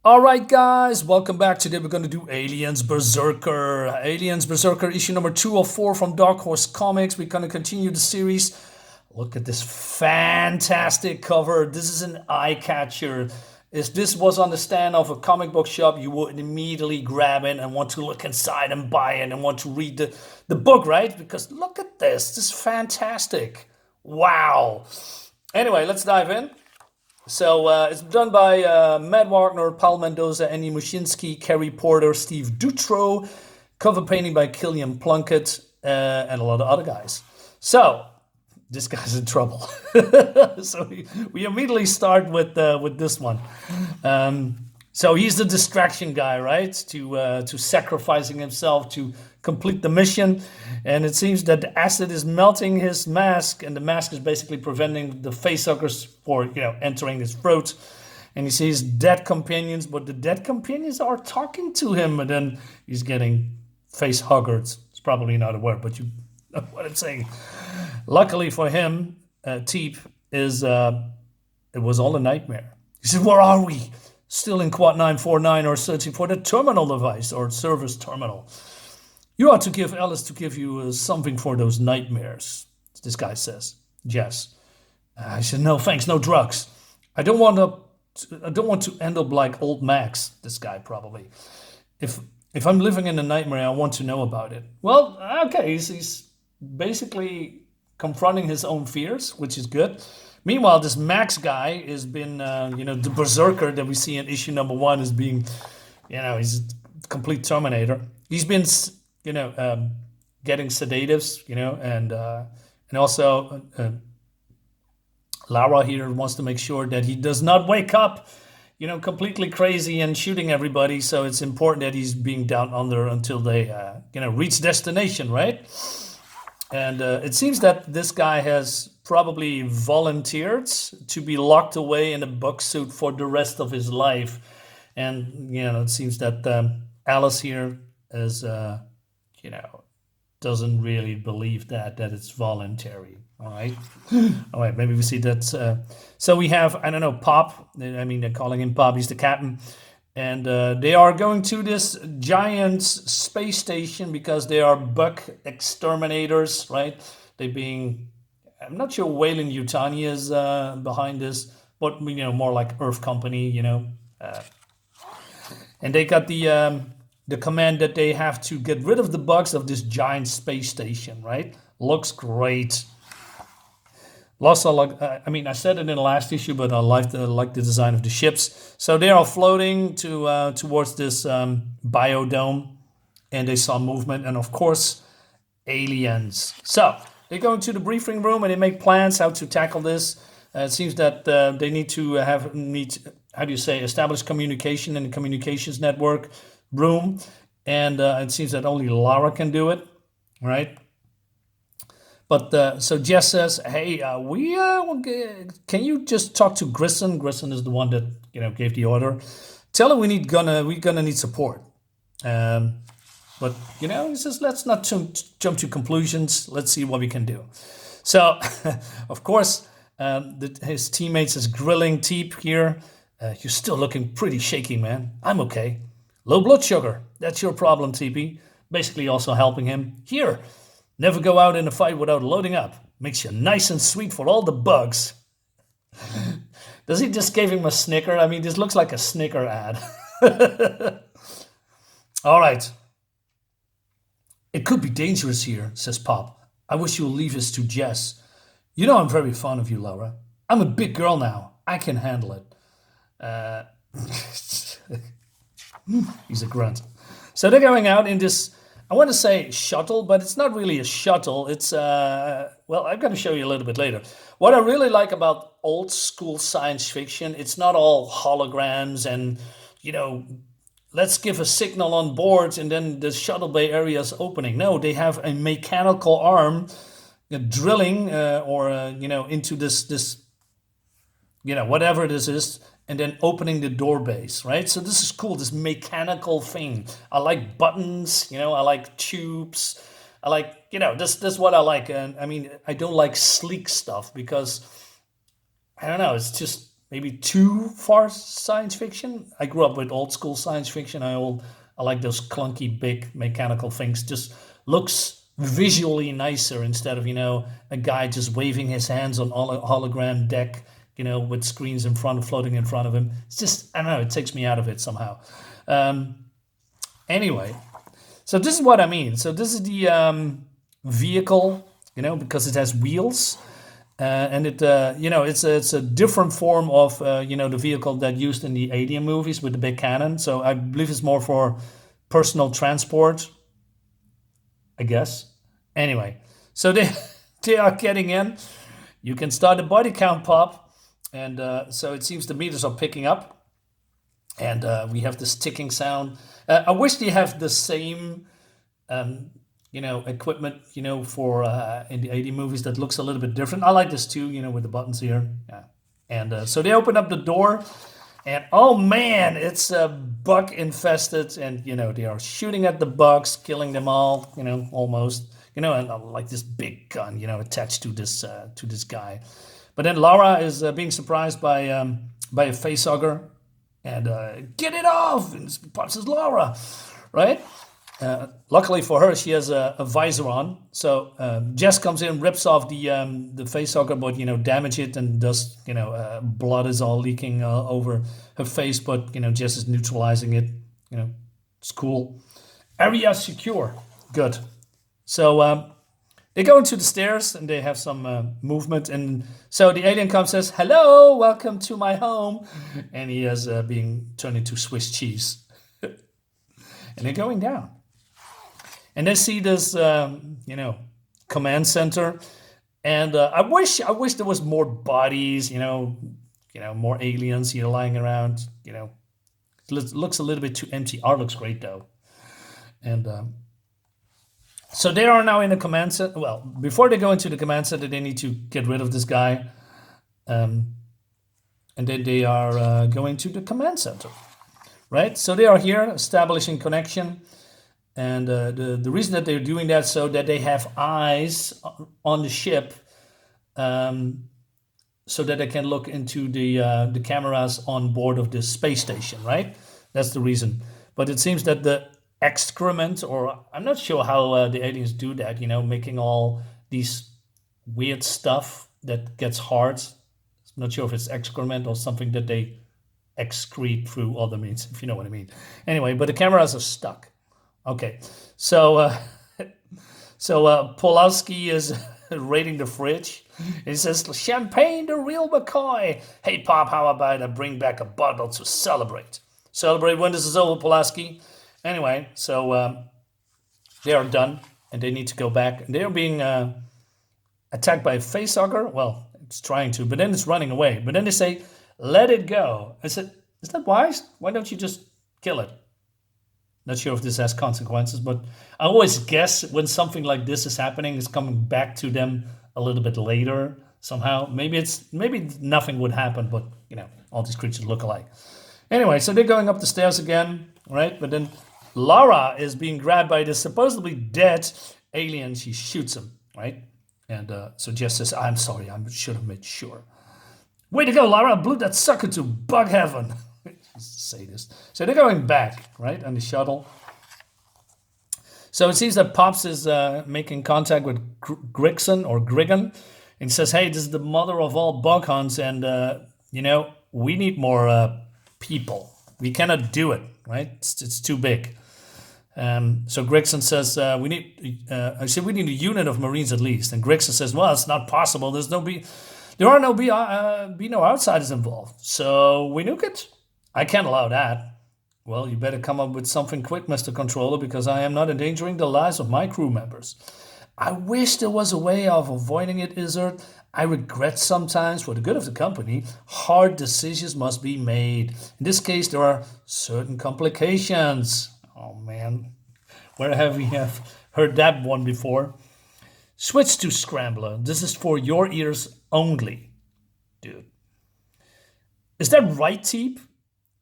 Alright guys, welcome back. Today we're going to do Aliens Berserker. Aliens Berserker issue number 204 from Dark Horse Comics. We're going to continue the series. Look at this fantastic cover. This is an eye catcher. If this was on the stand of a comic book shop, you would immediately grab it and want to look inside and buy it and want to read the book, right? Because look at this. This is fantastic. Wow. Anyway, let's dive in. So it's done by Matt Wagner, Paul Mendoza, Andy Mushynsky, Kerry Porter, Steve Dutro, cover painting by Kilian Plunkett, and a lot of other guys. So this guy's in trouble. So we immediately start with this one. So he's the distraction guy, right? To sacrificing himself to complete the mission, and it seems that the acid is melting his mask, and the mask is basically preventing the facehuggers for entering his throat. And he sees dead companions, but the dead companions are talking to him, and then he's getting facehuggered. It's probably not a word, but you know what I'm saying. Luckily for him, Teep is it was all a nightmare. He said, "Where are we? Still in Quad 949 or searching for the terminal device or service terminal. You ought to give Alice to give you something for those nightmares," this guy says. Jess. I said, "No, thanks, no drugs. I don't want to end up like old Max," this guy probably. If I'm living in a nightmare, I want to know about it. Well, okay, he's basically confronting his own fears, which is good. Meanwhile, this Max guy has been, the Berserker that we see in issue number 1 is being, he's a complete Terminator. He's been, getting sedatives, and also Lara here wants to make sure that he does not wake up, completely crazy and shooting everybody. So it's important that he's being down under until they, reach destination, right? And it seems that this guy has probably volunteered to be locked away in a bug suit for the rest of his life. And, it seems that Alice here is, doesn't really believe that it's voluntary. All right. All right. Maybe we see that. So we have, I don't know, Pop. I mean, they're calling him Pop. He's the captain. And they are going to this giant space station because they are bug exterminators, right? They being, I'm not sure Wayland Yutani is behind this, but more like Earth Company, and they got the command that they have to get rid of the bugs of this giant space station, right? Looks great. Also, I said it in the last issue, but I like the design of the ships. So they are floating towards this biodome, and they saw movement, and of course, aliens. So they go into the briefing room and they make plans how to tackle this. It seems that they need to establish communication in the communications network room, and it seems that only Lara can do it, right? But so Jess says, "Hey, can you just talk to Grissom? Grissom is the one that gave the order. Tell her we're gonna need support." But he says, "Let's not jump to conclusions. Let's see what we can do." So, of course, his teammates is grilling Teep here. "You're still looking pretty shaky, man. I'm okay. Low blood sugar. That's your problem, TP." Basically, also helping him here. "Never go out in a fight without loading up. Makes you nice and sweet for all the bugs." Does he just give him a snicker? I mean, this looks like a snicker ad. All right. "It could be dangerous here," says Pop. "I wish you'll leave this to Jess. I'm very fond of you, Laura. I'm a big girl now. I can handle it." He's a grunt. So they're going out in this, I want to say shuttle, but it's not really a shuttle. It's, I'm going to show you a little bit later. What I really like about old school science fiction, it's not all holograms and, let's give a signal on board and then the shuttle bay area is opening. No, they have a mechanical arm drilling into this, whatever this is, and then opening the door base, right? So this is cool, this mechanical thing. I like buttons, I like tubes. I like, this is what I like. And I mean, I don't like sleek stuff because, I don't know, it's just maybe too far science fiction. I grew up with old school science fiction. I like those clunky, big mechanical things. Just looks visually nicer instead of, a guy just waving his hands on a hologram deck, with screens floating in front of him. It's just, I don't know, it takes me out of it somehow. Anyway, so this is what I mean. So this is the vehicle, because it has wheels. And it's a different form of, the vehicle that used in the Alien movies with the big cannon. So I believe it's more for personal transport, I guess. Anyway, so they are getting in. You can start the body count pop. And so it seems the meters are picking up. And we have this ticking sound. I wish they have the same equipment, for in the AD movies that looks a little bit different. I like this too, with the buttons here. Yeah. And so they open up the door, and oh man, it's bug infested, and they are shooting at the bugs, killing them all, almost, and like this big gun, attached to this guy. But then Lara is being surprised by a facehugger, and get it off, and Pops says Lara, right? Luckily for her, she has a visor on. So Jess comes in, rips off the facehugger, but damage it, and does blood is all leaking over her face. But Jess is neutralizing it. It's cool. Area secure. Good. So they go into the stairs and they have some movement. And so the alien comes and says, "Hello, welcome to my home," and he is being turned into Swiss cheese. And they're going down. And they see this, command center, and I wish there was more bodies, more aliens, lying around. It looks a little bit too empty. Art looks great though, and so they are now in the command center. Well, before they go into the command center, they need to get rid of this guy, and then they are going to the command center, right? So they are here establishing connection. And the reason that they're doing that so that they have eyes on the ship, so that they can look into the cameras on board of the space station, right? That's the reason. But it seems that the excrement, or I'm not sure how the aliens do that, making all these weird stuff that gets hard. I'm not sure if it's excrement or something that they excrete through other means, if you know what I mean. Anyway, but the cameras are stuck. Okay, so Pulaski is raiding the fridge. He says, "Champagne, the real McCoy. Hey, Pop, how about I bring back a bottle to celebrate? Celebrate when this is over, Pulaski." Anyway, so they are done, and they need to go back. And they are being attacked by a facehugger. Well, it's trying to, but then it's running away. But then they say, "Let it go." I said, "Is that wise? Why don't you just kill it?" Not sure if this has consequences, but I always guess when something like this is happening, it's coming back to them a little bit later somehow. Maybe nothing would happen, but all these creatures look alike. Anyway, so they're going up the stairs again, right? But then Lara is being grabbed by this supposedly dead alien. She shoots him, right? And so Jess says, "I'm sorry, I should have made sure." "Way to go, Lara! Blew that sucker to bug heaven." Say this. So they're going back, right, on the shuttle. So it seems that Pops is making contact with Grigson or Griggon, and says, "Hey, this is the mother of all bug hunts, and we need more people. We cannot do it, right? It's too big." So Grigson says, "We need a unit of Marines at least." And Grigson says, "Well, it's not possible. There are no outsiders involved. So we nuke it? I can't allow that." "Well, you better come up with something quick, Mr. Controller, because I am not endangering the lives of my crew members." "I wish there was a way of avoiding it, Izzard. I regret sometimes, for the good of the company, hard decisions must be made. In this case, there are certain complications." Oh, man. Where have we heard that one before? "Switch to Scrambler. This is for your ears only." Dude. "Is that right, Teep?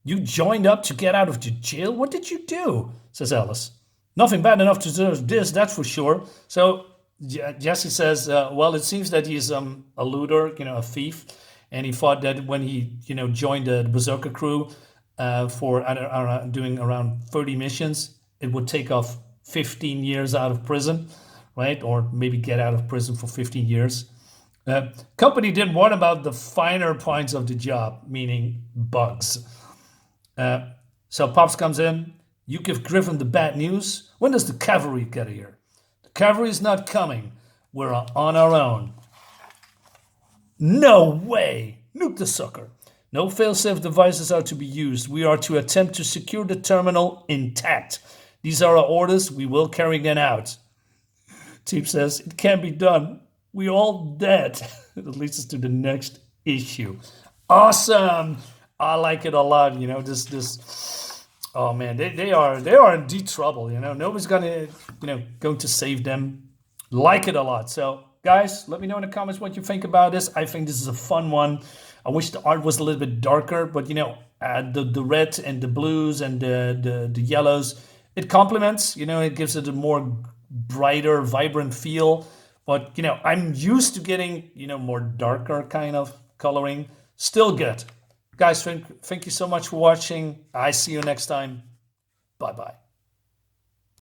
You joined up to get out of the jail? What did you do?" says Alice. "Nothing bad enough to deserve this, that's for sure." So Jesse says, well, it seems that he's a looter, a thief. and he thought that when he, joined the Berserker crew for doing around 30 missions, it would take off 15 years out of prison, right? Or maybe get out of prison for 15 years. Company didn't worry about the finer points of the job, meaning bugs. So Pops comes in. You give Griffin the bad news. When does the cavalry get here? The cavalry is not coming. We're on our own. No way! Nuke the sucker. No failsafe devices are to be used. We are to attempt to secure the terminal intact. These are our orders. We will carry them out. Teep says, it can't be done. We're all dead. That leads us to the next issue. Awesome! I like it a lot. Oh man, they are in deep trouble. Nobody's going to save them. Like it a lot. So guys, let me know in the comments what you think about this. I think this is a fun one. I wish the art was a little bit darker, but the red and the blues and the yellows, it complements. It gives it a more brighter, vibrant feel. But I'm used to getting more darker kind of coloring. Still good. Guys, thank you so much for watching. I see you next time. Bye-bye.